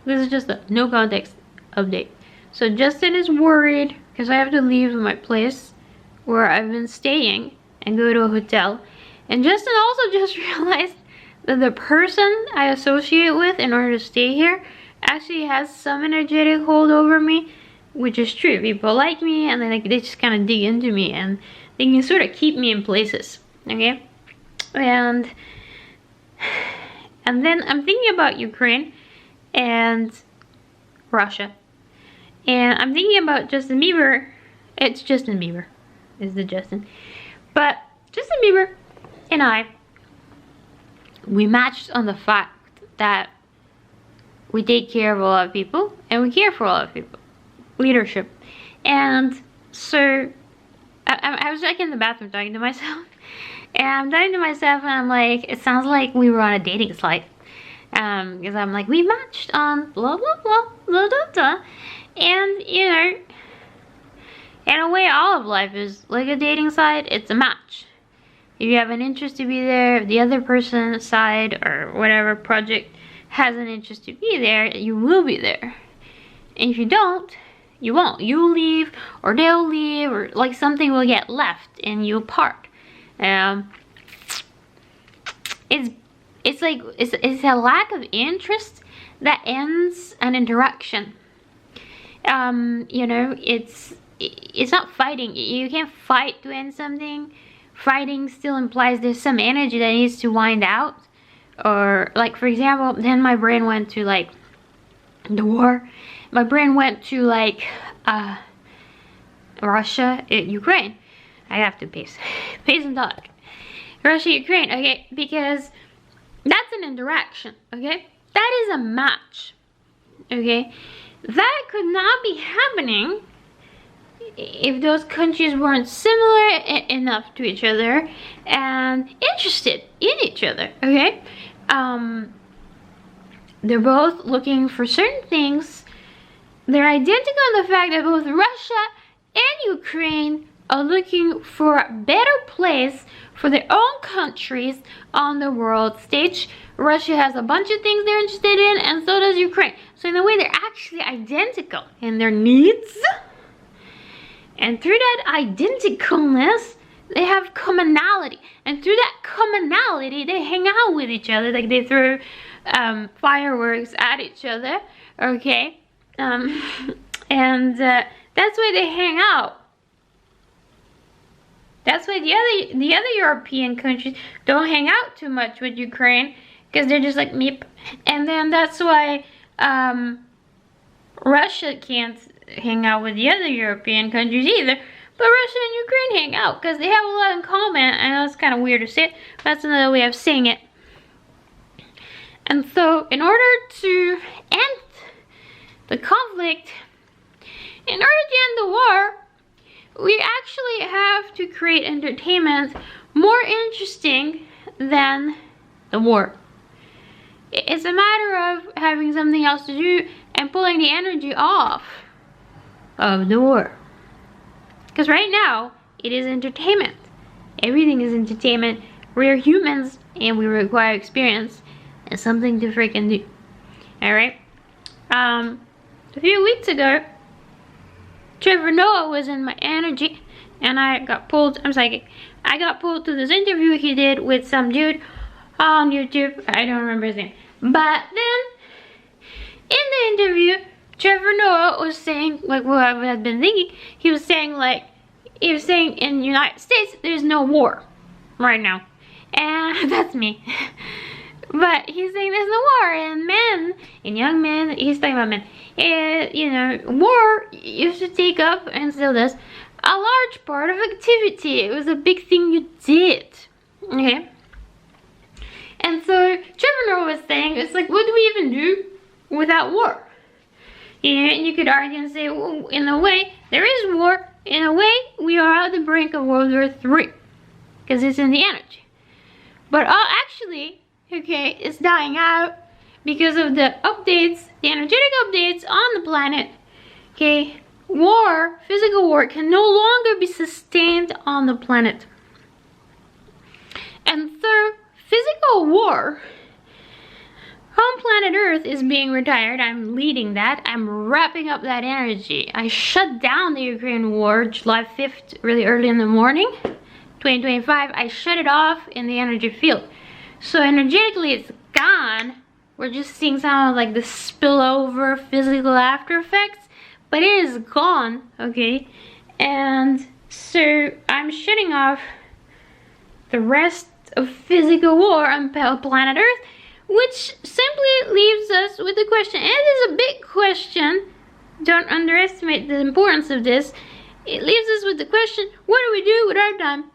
This is just a no context update. So Justin is worried because I have to leave my place where I've been staying and go to a hotel. And Justin also just realized that the person I associate with in order to stay here actually has some energetic hold over me, which is true. People like me and they just kind of dig into me and they can sort of keep me in places, okay? And then I'm thinking about Ukraine and Russia. And I'm thinking about Justin Bieber. It's Justin Bieber is the Justin. But Justin Bieber and I, we matched on the fact that we take care of a lot of people and we care for a lot of people. Leadership. And so I was like in the bathroom talking to myself. And I'm talking to myself and I'm like, it sounds like we were on a dating site. Because I'm like, we matched on blah blah blah blah blah blah. And you know, in a way all of life is like a dating site. It's a match. If you have an interest to be there, if the other person's side or whatever project has an interest to be there, you will be there. And if you don't, you won't. You'll leave or they'll leave or like something will get left and you'll part. It's a lack of interest that ends an interaction. You know, it's not fighting. You can't fight to end something. Fighting still implies there's some energy that needs to wind out. Or like, for example, then my brain went to like the war. My brain went to like Russia, Ukraine. I have to pace and talk. Russia, Ukraine, okay, because that's an interaction, okay? That is a match, okay? That could not be happening if those countries weren't similar enough to each other and interested in each other, okay? They're both looking for certain things. They're identical in the fact that both Russia and Ukraine are looking for a better place for their own countries on the world stage. Russia has a bunch of things they're interested in, and so does Ukraine. So in a way, they're actually identical in their needs. And through that identicalness, they have commonality. And through that commonality, they hang out with each other. Like they throw fireworks at each other, okay? And that's why they hang out. That's why the other European countries don't hang out too much with Ukraine, because they're just like meep. And then that's why Russia can't hang out with the other European countries either. But Russia and Ukraine hang out because they have a lot in common. I know it's kind of weird to say it, but that's another way of saying it. And so in order to end the conflict, in order to end the war, we actually have to create entertainment more interesting than the war. It's a matter of having something else to do and pulling the energy off of the war. Because right now, it is entertainment. Everything is entertainment. We're humans and we require experience and something to freaking do. Alright? A few weeks ago, Trevor Noah was in my energy and I got pulled, I'm psychic, I got pulled to this interview he did with some dude on YouTube. I don't remember his name. But then, in the interview, Trevor Noah was saying, like what I had been thinking, he was saying in the United States, there's no war right now. And that's me. But he's saying there's no war, and men, and young men, he's talking about men, and, you know, war used to take up, and still does, a large part of activity. It was a big thing you did, okay? And so, Trevor Noah was saying, it's like, what do we even do without war? And you could argue and say, well, in a way, there is war. In a way, we are at the brink of World War III, because it's in the energy. But actually, okay, it's dying out because of the updates, the energetic updates on the planet. Okay, war, physical war, can no longer be sustained on the planet. And so, physical war home planet Earth is being retired. I'm leading that. I'm wrapping up that energy. I shut down the Ukraine war July 5th, really early in the morning, 2025. I shut it off in the energy field. So energetically, it's gone. We're just seeing some of like the spillover physical after effects, but it is gone, okay? And so I'm shutting off the rest of physical war on planet Earth, which simply leaves us with the question, and it is a big question, don't underestimate the importance of this. It leaves us with the question, what do we do with our time?